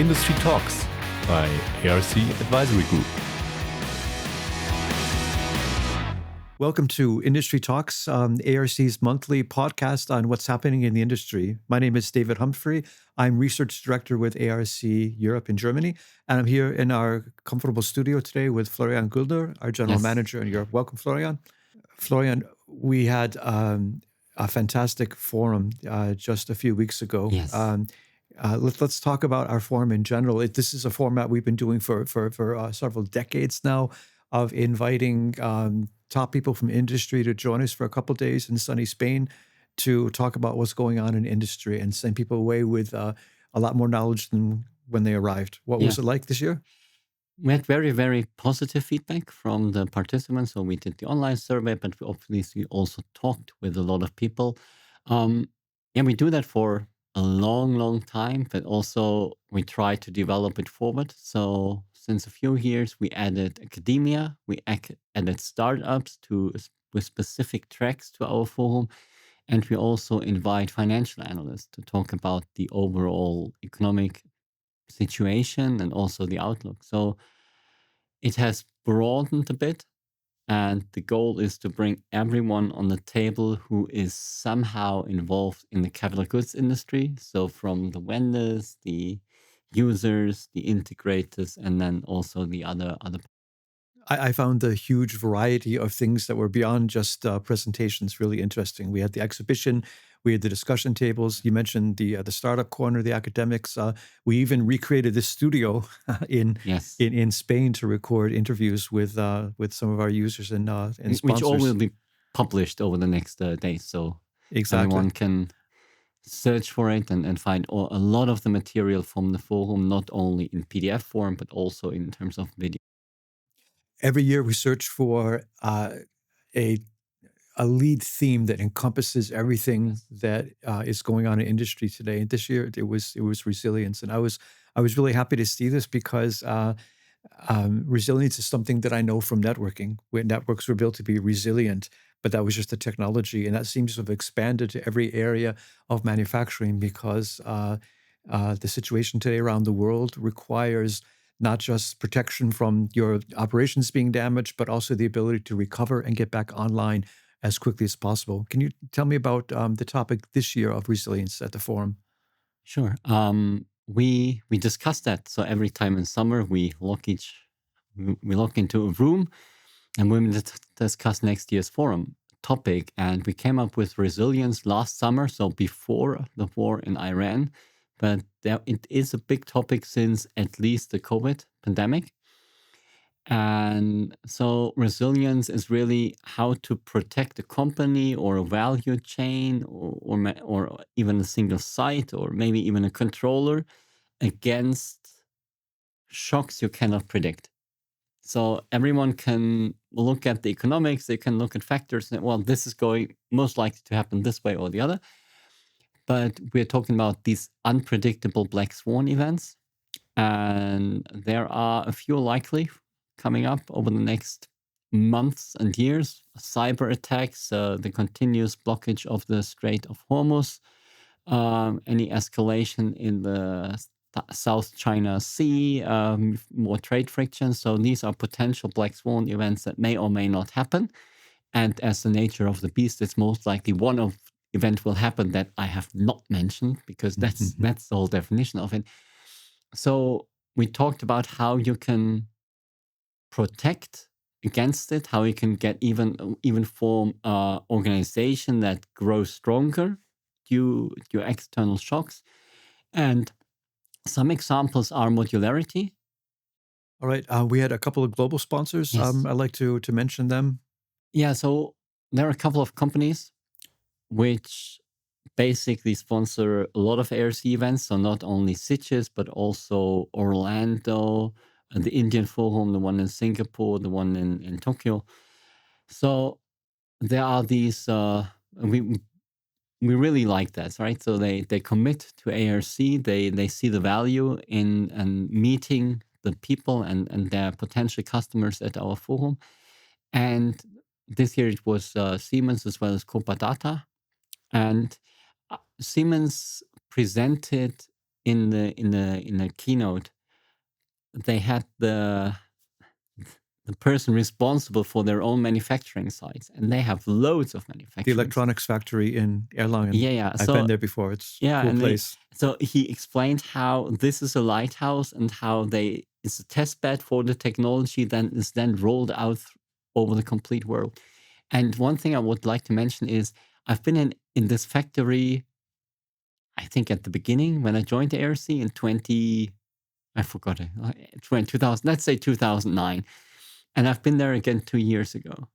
Industry Talks by ARC Advisory Group. Welcome to Industry Talks, ARC's monthly podcast on what's happening in the industry. My name is David Humphrey. I'm Research Director with ARC Europe and Germany, and I'm here in our comfortable studio today with Florian Gulder, our General Manager in Europe. Welcome, Florian. Florian, we had a fantastic forum just a few weeks ago. Yes. Let's talk about our forum in general. This is a format we've been doing for several decades now, of inviting top people from industry to join us for a couple of days in sunny Spain to talk about what's going on in industry and send people away with a lot more knowledge than when they arrived. What was it like this year? We had very, very positive feedback from the participants. So we did the online survey, but we obviously also talked with a lot of people. We do that for a long, long time, but also we try to develop it forward. So since a few years, we added academia, we added startups with specific tracks to our forum, and we also invite financial analysts to talk about the overall economic situation and also the outlook. So it has broadened a bit, and the goal is to bring everyone on the table who is somehow involved in the capital goods industry. So from the vendors, the users, the integrators, and then also the other. I found the huge variety of things that were beyond just presentations really interesting. We had the exhibition, we had the discussion tables. You mentioned the startup corner, the academics. We even recreated this studio in Spain to record interviews with some of our users and sponsors. Which all will be published over the next days. So everyone can search for it and find a lot of the material from the forum, not only in PDF form, but also in terms of video. Every year we search for a lead theme that encompasses everything that is going on in industry today. And this year it was resilience, and I was really happy to see this because resilience is something that I know from networking. Where networks were built to be resilient, but that was just the technology, and that seems to have expanded to every area of manufacturing because the situation today around the world requires not just protection from your operations being damaged, but also the ability to recover and get back online as quickly as possible. Can you tell me about the topic this year of resilience at the forum? Sure. We discussed that. So every time in summer, we look into a room and we discuss next year's forum topic. And we came up with resilience last summer, so before the war in Iran. But it is a big topic since at least the COVID pandemic. And so resilience is really how to protect a company or a value chain or even a single site or maybe even a controller against shocks you cannot predict. So everyone can look at the economics, they can look at factors and, well, this is going most likely to happen this way or the other. But we're talking about these unpredictable black swan events. And there are a few likely coming up over the next months and years. Cyber attacks, the continuous blockage of the Strait of Hormuz, any escalation in the South China Sea, more trade frictions. So these are potential black swan events that may or may not happen. And as the nature of the beast, it's most likely one event will happen that I have not mentioned because that's the whole definition of it. So we talked about how you can protect against it, how you can get even form an organization that grows stronger due to external shocks. And some examples are modularity. All right. We had a couple of global sponsors. Yes. I'd like to mention them. Yeah, so there are a couple of companies which basically sponsor a lot of ARC events. So not only Sitges, but also Orlando, the Indian Forum, the one in Singapore, the one in Tokyo. So there are these, we really like that, right? So they commit to ARC, they see the value in meeting the people and their potential customers at our forum. And this year it was Siemens as well as Copa Data. And Siemens presented in the keynote, they had the person responsible for their own manufacturing sites, and they have loads of The manufacturing. electronics factory in Erlangen. Yeah. I've been there before. It's a cool place. So he explained how this is a lighthouse and how it's a test bed for the technology that is then rolled out over the complete world. And one thing I would like to mention is I've been in this factory, I think at the beginning when I joined the ARC in 2000, let's say 2009. And I've been there again 2 years ago.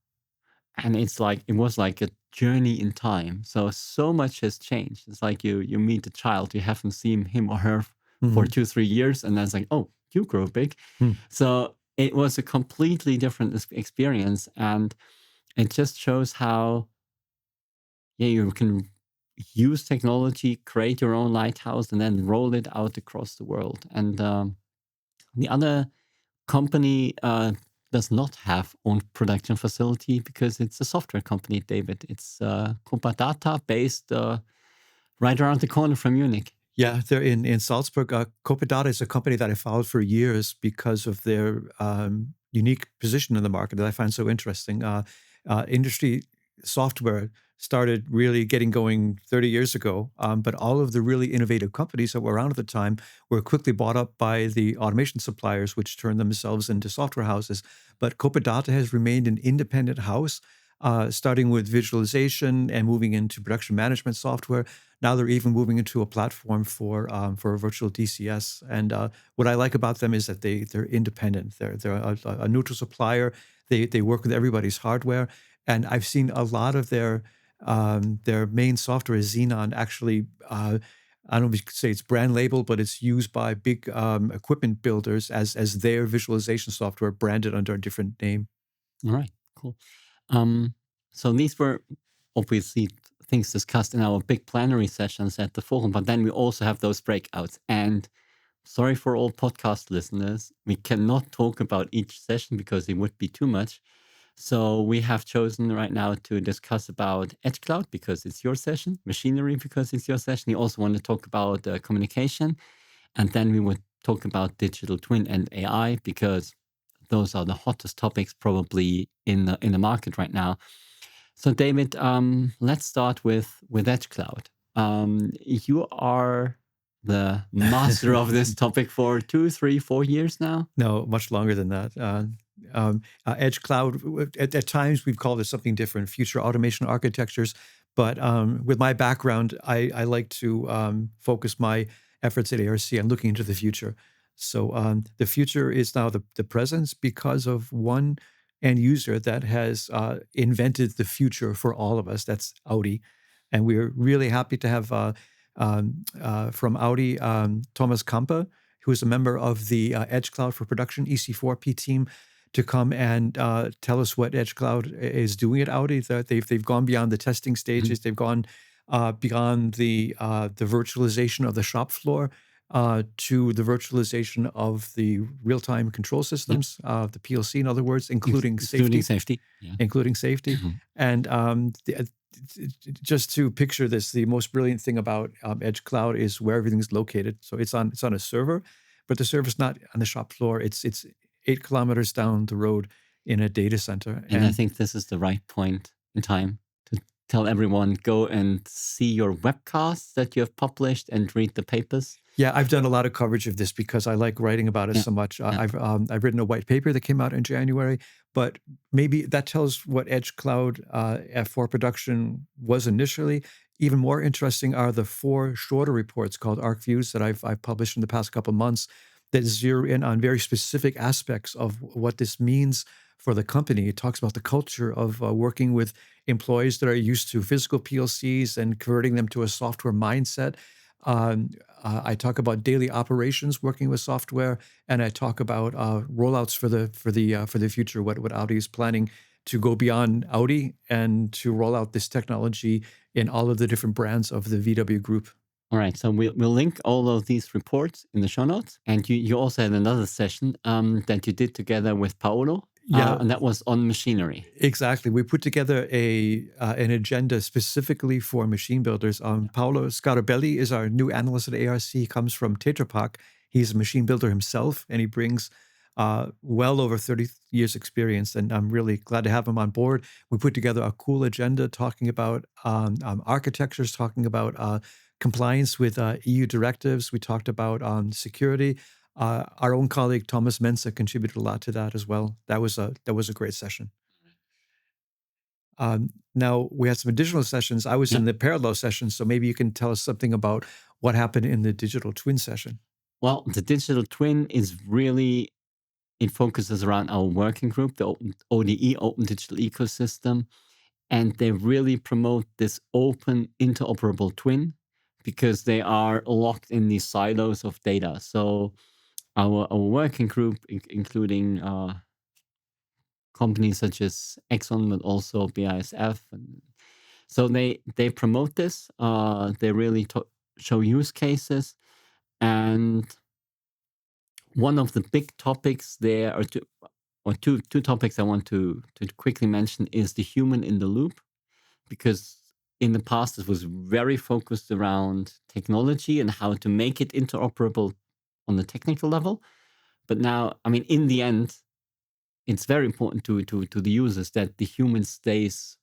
And it was like a journey in time. So much has changed. It's like you meet a child, you haven't seen him or her for 2-3 years, and then it's like, oh, you grow big. So it was a completely different experience, and it just shows how you can use technology, create your own lighthouse, and then roll it out across the world. And the other company does not have own production facility because it's a software company, David. It's Data based right around the corner from Munich. Yeah, they're in Salzburg. Data is a company that I followed for years because of their unique position in the market that I find so interesting. Industry software started really getting going 30 years ago, but all of the really innovative companies that were around at the time were quickly bought up by the automation suppliers, which turned themselves into software houses. But Data has remained an independent house, starting with visualization and moving into production management software. Now they're even moving into a platform for a virtual DCS. And what I like about them is that they're independent. They're a neutral supplier. They work with everybody's hardware. And I've seen a lot of their main software, Xenon, actually, I don't know if you could say it's brand label, but it's used by big equipment builders as their visualization software branded under a different name. All right, cool. So these were obviously things discussed in our big plenary sessions at the forum, but then we also have those breakouts. And sorry for all podcast listeners, we cannot talk about each session because it would be too much. So we have chosen right now to discuss about Edge Cloud because it's your session, machinery because it's your session. You also want to talk about communication, and then we would talk about digital twin and AI because those are the hottest topics probably in the market right now. So David, let's start with Edge Cloud. You are the master of this topic for 2, 3, 4 years now? No, much longer than that. Edge Cloud, at times we've called it something different, future automation architectures. But with my background, I like to focus my efforts at ARC on looking into the future. So the future is now the present because of one end user that has invented the future for all of us. That's Audi. And we're really happy to have from Audi, Thomas Kampe, who is a member of the Edge Cloud for Production EC4P team, to come and tell us what Edge Cloud is doing at Audi. That they've gone beyond the testing stages. They've gone beyond the virtualization of the shop floor to the virtualization of the real-time control systems, the PLC, in other words, including safety. Yeah. Including safety. And just to picture this, the most brilliant thing about Edge Cloud is where everything's located. So it's on a server, but the server's not on the shop floor. It's 8 kilometers down the road in a data center. And I think this is the right point in time to tell everyone, go and see your webcasts that you have published and read the papers. Yeah, I've done a lot of coverage of this because I like writing about it so much. I've written a white paper that came out in January, but maybe that tells what Edge Cloud for Production was initially. Even more interesting are the 4 shorter reports called Arc Views that I've published in the past couple of months that zero in on very specific aspects of what this means for the company. It talks about the culture of working with employees that are used to physical PLCs and converting them to a software mindset. I talk about daily operations working with software, and I talk about rollouts for the future. What Audi is planning to go beyond Audi and to roll out this technology in all of the different brands of the VW group. All right, so we'll link all of these reports in the show notes. And you also had another session that you did together with Paolo. Yeah. And that was on machinery. Exactly. We put together an agenda specifically for machine builders. Paolo Scarabelli is our new analyst at ARC. He comes from Tetra Pak. He's a machine builder himself, and he brings well over 30 years experience, and I'm really glad to have him on board. We put together a cool agenda talking about architectures, talking about compliance with EU directives. We talked about security. Our own colleague Thomas Mensa contributed a lot to that as well. That was a great session. Now we had some additional sessions. I was in the parallel session, so maybe you can tell us something about what happened in the digital twin session. Well, the digital twin is really, it focuses around our working group, the ODE, Open Digital Ecosystem, and they really promote this open interoperable twin because they are locked in these silos of data. So our working group, including companies such as Exxon, but also BASF, and so they promote this. They really show use cases, and one of the big topics there are two topics I want to quickly mention is the human in the loop, because in the past it was very focused around technology and how to make it interoperable on the technical level. But now, I mean, in the end, it's very important to the users that the human stays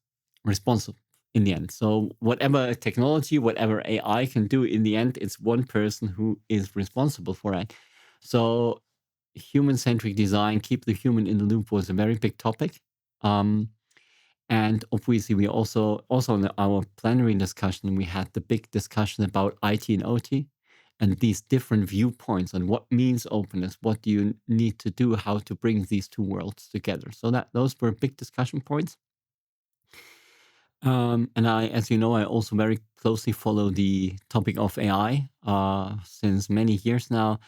responsible in the end. So whatever technology, whatever AI can do, in the end, it's one person who is responsible for it. So human-centric design, keep the human in the loop was a very big topic. And obviously, we also in our plenary discussion, we had the big discussion about IT and OT and these different viewpoints on what means openness, what do you need to do, how to bring these two worlds together. So those were big discussion points. And I, as you know, I also very closely follow the topic of AI since many years now.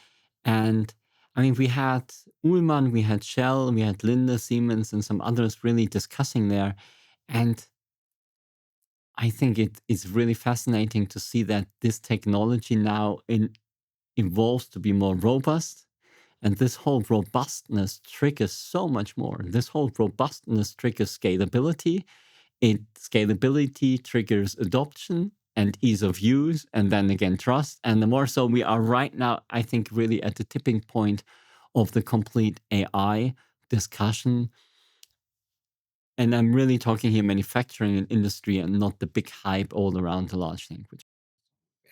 And I mean, we had Ullmann, we had Shell, we had Linde, Siemens, and some others really discussing there. And I think it is really fascinating to see that this technology now evolves to be more robust. And this whole robustness triggers so much more. This whole robustness triggers scalability. Scalability triggers adoption and ease of use, and then again, trust. And the more so we are right now, I think, really at the tipping point of the complete AI discussion. And I'm really talking here manufacturing and industry and not the big hype all around the large language.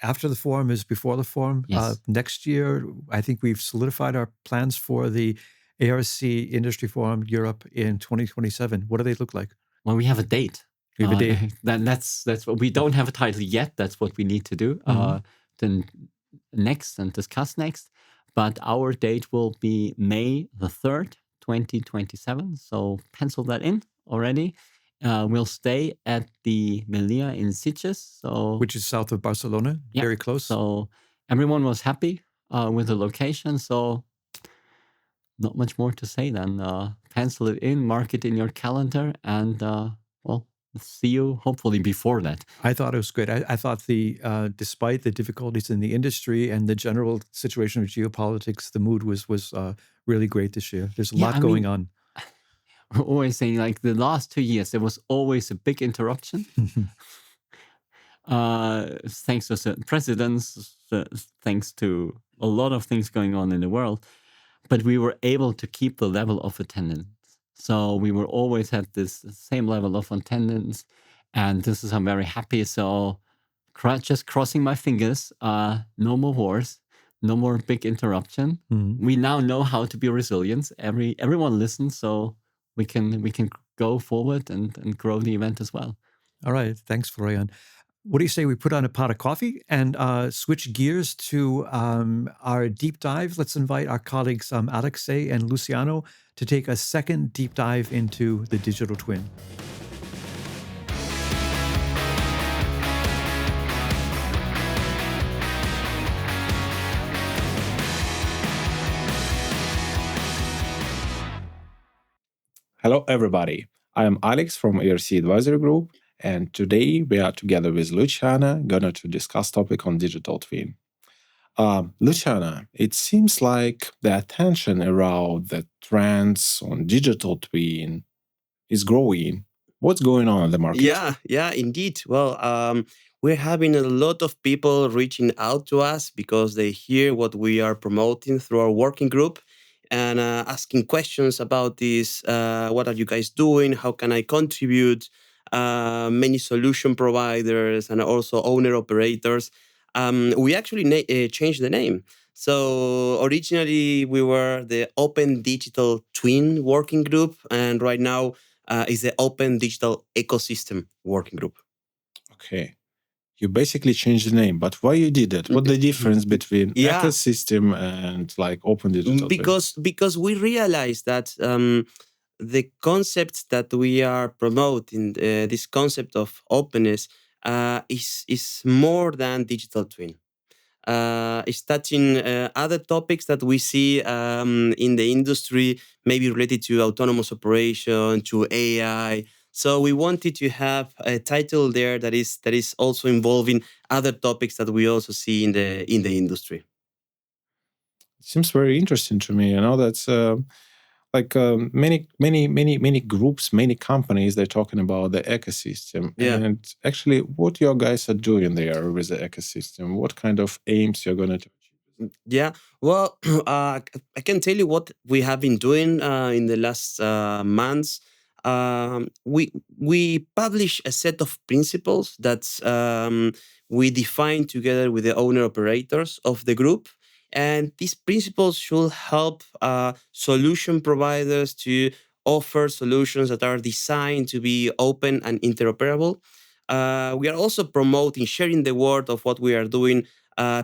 After the forum is before the forum. Yes. Next year, I think we've solidified our plans for the ARC Industry Forum Europe in 2027. What do they look like? Well, we have a date. We have a date. That's what we don't have a title yet. That's what we need to do. Then next and discuss next. But our date will be May the 3rd, 2027. So pencil that in already. We'll stay at the Melia in Sitges, which is south of Barcelona, very close. So everyone was happy with the location. So not much more to say than pencil it in, mark it in your calendar, and well, see you hopefully before that. I thought it was great. I thought despite the difficulties in the industry and the general situation of geopolitics, the mood was really great this year. There's a lot going on. We're always saying, like, the last 2 years, there was always a big interruption. Thanks to certain presidents, thanks to a lot of things going on in the world. But we were able to keep the level of attendance. So we were always at this same level of attendance. And this is, I'm very happy. So just crossing my fingers, no more wars, no more big interruption. We now know how to be resilient. Everyone listens, so we can go forward and grow the event as well. All right. Thanks, Florian. What do you say we put on a pot of coffee and switch gears to our deep dive? Let's invite our colleagues Alexey and Luciano to take a second deep dive into the digital twin. Hello, everybody. I am Alex from ARC Advisory Group, and today we are together with Luciano, going to discuss topic on digital twin. Luciano, it seems like the attention around the trends on digital twin is growing. What's going on in the market? Yeah, indeed. Well, we're having a lot of people reaching out to us because they hear what we are promoting through our working group and asking questions about this. What are you guys doing? How can I contribute? Many solution providers and also owner operators. We actually changed the name. So originally we were the Open Digital Twin Working Group, and right now is the Open Digital Ecosystem Working Group. Okay. You basically changed the name, but why you did it? What the difference between Yeah. ecosystem and like open digital? Because we realized that the concept that we are promoting, this concept of openness, is more than digital twin. It's touching other topics that we see in the industry, maybe related to autonomous operation, to AI. So we wanted to have a title there that is also involving other topics that we also see in the industry. It seems very interesting to me. I know that's many groups, many companies, they're talking about the ecosystem. Yeah. And actually, what your guys are doing there with the ecosystem, what kind of aims you're going to achieve? Yeah, well, I can tell you what we have been doing in the last months. We publish a set of principles that we define together with the owner operators of the group, and these principles should help solution providers to offer solutions that are designed to be open and interoperable. We are also promoting, sharing the word of what we are doing.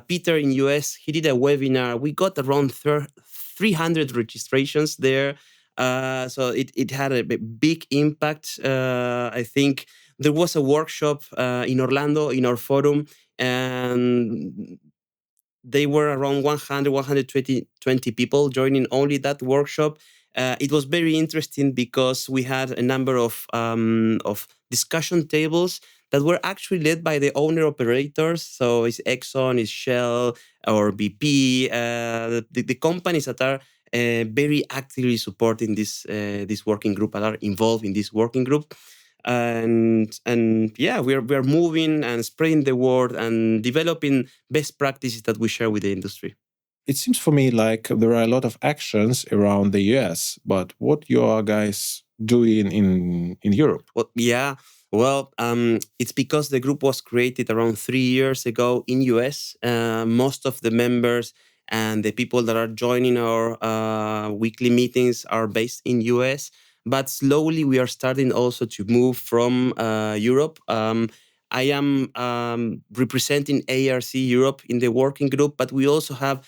Peter in US, he did a webinar. We got around 300 registrations there. So it had a big impact. I think there was a workshop in Orlando in our forum, and they were around 100, 120 people joining only that workshop. It was very interesting because we had a number of discussion tables that were actually led by the owner operators. So it's Exxon, it's Shell, or BP, the companies that are very actively supporting this working group, that are involved in this working group. And yeah, we're moving and spreading the word and developing best practices that we share with the industry. It seems for me like there are a lot of actions around the US, but what you are guys doing in Europe? Well, yeah. Well, it's because the group was created around 3 years ago in US. Most of the members and the people that are joining our weekly meetings are based in US. But slowly we are starting also to move from Europe. I am representing ARC Europe in the working group, but we also have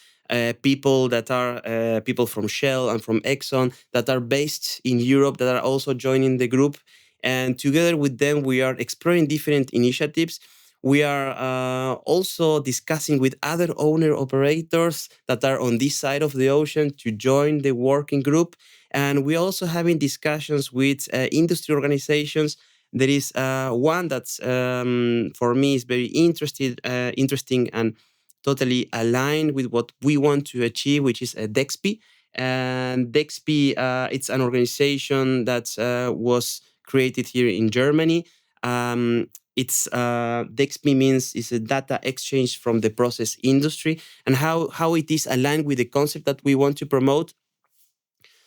people that are people from Shell and from Exxon that are based in Europe that are also joining the group. And together with them, we are exploring different initiatives. We are also discussing with other owner operators that are on this side of the ocean to join the working group. And we're also having discussions with industry organizations. There is one that's for me is very interesting and totally aligned with what we want to achieve, which is a DEXP. And DEXP, it's an organization that was created here in Germany. It's DEXP means is a data exchange from the process industry, and how it is aligned with the concept that we want to promote.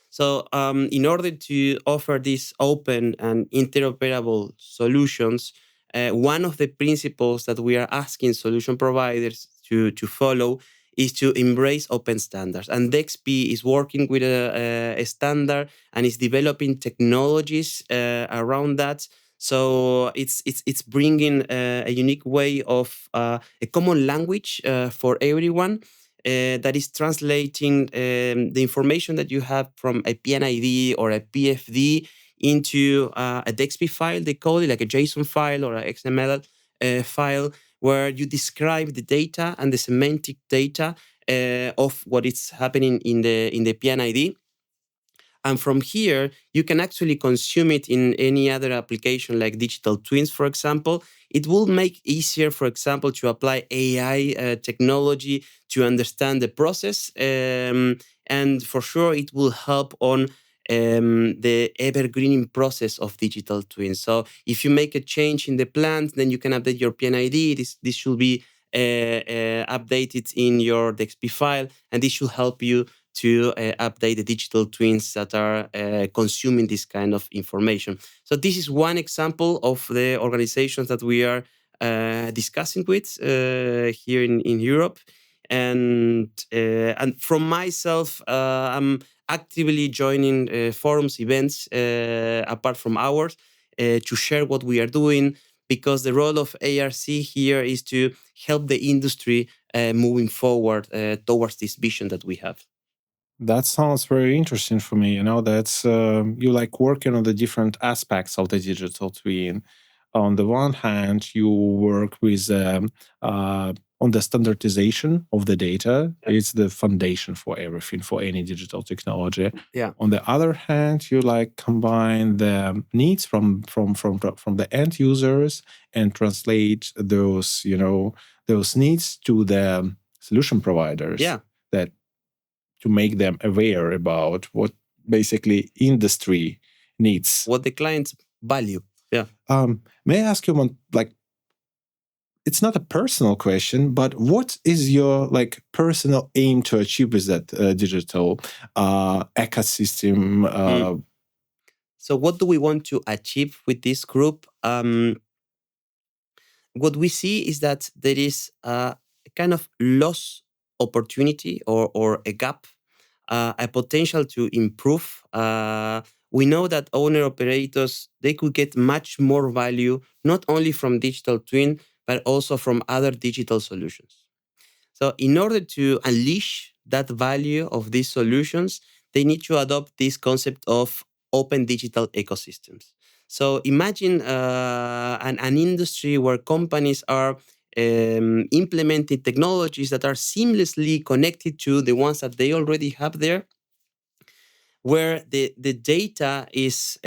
So in order to offer these open and interoperable solutions, one of the principles that we are asking solution providers to follow is to embrace open standards. And DEXP is working with a standard and is developing technologies around that. So it's bringing a unique way of a common language for everyone that is translating the information that you have from a PNID or a PFD into a DEXP file, they call it, like a JSON file or an XML file, where you describe the data and the semantic data of what is happening in the PNID. And from here, you can actually consume it in any other application like digital twins, for example. It will make easier, for example, to apply AI technology to understand the process. And for sure, it will help on the evergreening process of digital twins. So if you make a change in the plant, then you can update your PNID. This should be updated in your DXP file, and this should help you to update the digital twins that are consuming this kind of information. So this is one example of the organizations that we are discussing with here in Europe. And from myself, I'm actively joining forums, events, apart from ours, to share what we are doing, because the role of ARC here is to help the industry moving forward towards this vision that we have. That sounds very interesting for me. That's you like working on the different aspects of the digital twin. On the one hand, you work with on the standardization of the data. Yeah. It's the foundation for everything, for any digital technology. Yeah. On the other hand, you like combine the needs from the end users and translate those those needs to the solution providers. Yeah. That to make them aware about what basically industry needs. What the clients value. Yeah. May I ask you one, it's not a personal question, but what is your personal aim to achieve with that digital ecosystem? So what do we want to achieve with this group? What we see is that there is a kind of lost opportunity or a gap, a potential to improve. We know that owner operators, they could get much more value, not only from digital twin, but also from other digital solutions. So in order to unleash that value of these solutions, they need to adopt this concept of open digital ecosystems. So imagine an industry where companies are implementing technologies that are seamlessly connected to the ones that they already have there, where the data is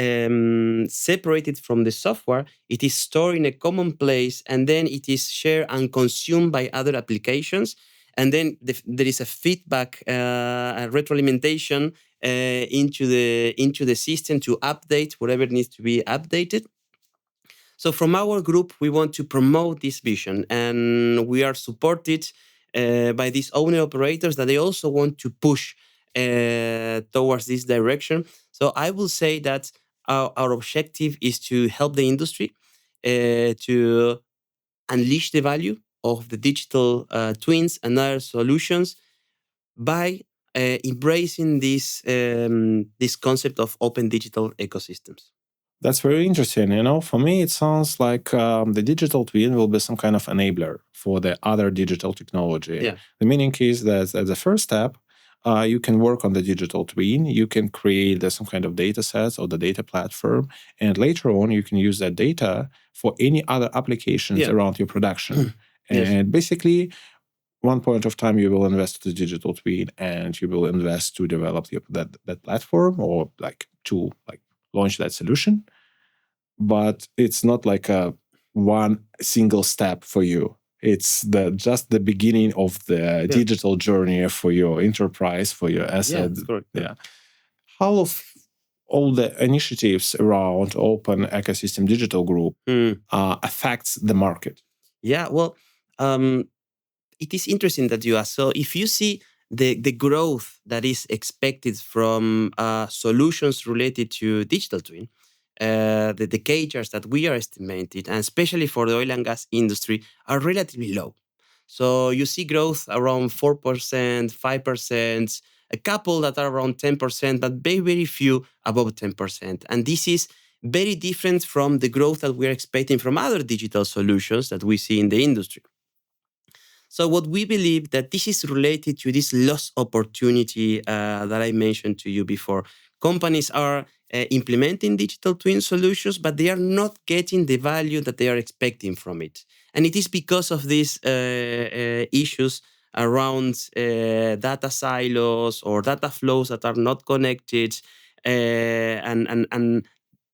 separated from the software, it is stored in a common place, and then it is shared and consumed by other applications. And then there is a feedback, a retroalimentation into the system to update whatever needs to be updated. So from our group, we want to promote this vision, and we are supported by these owner operators that they also want to push towards this direction. So I will say that our objective is to help the industry to unleash the value of the digital twins and other solutions by embracing this concept of open digital ecosystems. That's very interesting. For me, it sounds like the digital twin will be some kind of enabler for the other digital technology. Yeah. The meaning is that as a first step, you can work on the digital twin. You can create some kind of data sets or the data platform. And later on, you can use that data for any other applications around your production. Yes. And basically, one point of time, you will invest to the digital twin and you will invest to develop that platform or to launch that solution. But it's not like a one single step for you. It's just the beginning of the digital journey for your enterprise, for your asset. Yeah, that's correct. Yeah. How of all the initiatives around open ecosystem digital group affects the market? Yeah, well, it is interesting that you ask. So if you see the growth that is expected from solutions related to digital twin, the CAGRs that we are estimating, and especially for the oil and gas industry, are relatively low. So you see growth around 4%, 5%, a couple that are around 10%, but very, very few above 10%. And this is very different from the growth that we are expecting from other digital solutions that we see in the industry. So what we believe that this is related to this lost opportunity that I mentioned to you before. Companies are implementing digital twin solutions, but they are not getting the value that they are expecting from it. And it is because of these issues around data silos or data flows that are not connected, and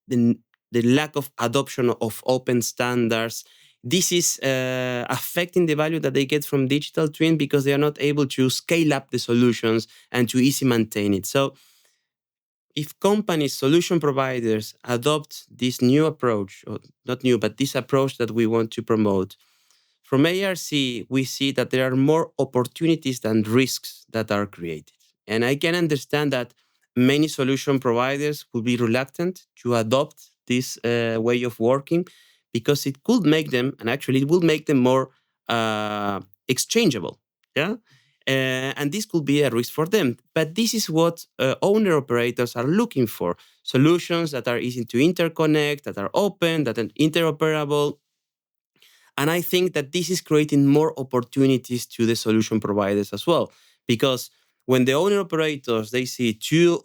the lack of adoption of open standards. This is affecting the value that they get from digital twin because they are not able to scale up the solutions and to easy maintain it. So if companies, solution providers adopt this new approach, or not new, but this approach that we want to promote, from ARC, we see that there are more opportunities than risks that are created. And I can understand that many solution providers will be reluctant to adopt this way of working because it could make them, and actually it will make them more exchangeable. Yeah. And this could be a risk for them. But this is what owner operators are looking for. Solutions that are easy to interconnect, that are open, that are interoperable. And I think that this is creating more opportunities to the solution providers as well. Because when the owner operators, they see two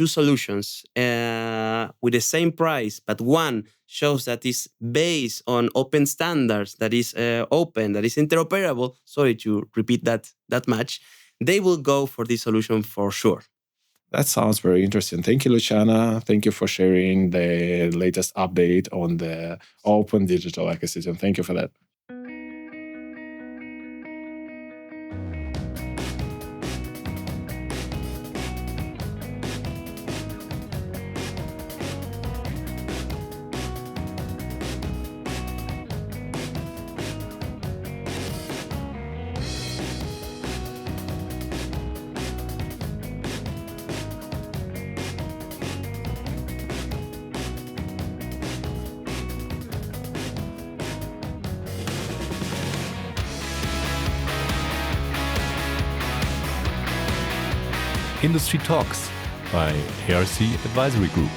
solutions with the same price, but one shows that is based on open standards, that is open, that is interoperable, sorry to repeat that much, they will go for this solution for sure. That sounds very interesting. Thank you, Luciano. Thank you for sharing the latest update on the open digital ecosystem. Thank you for that. Industry Talks by ARC Advisory Group.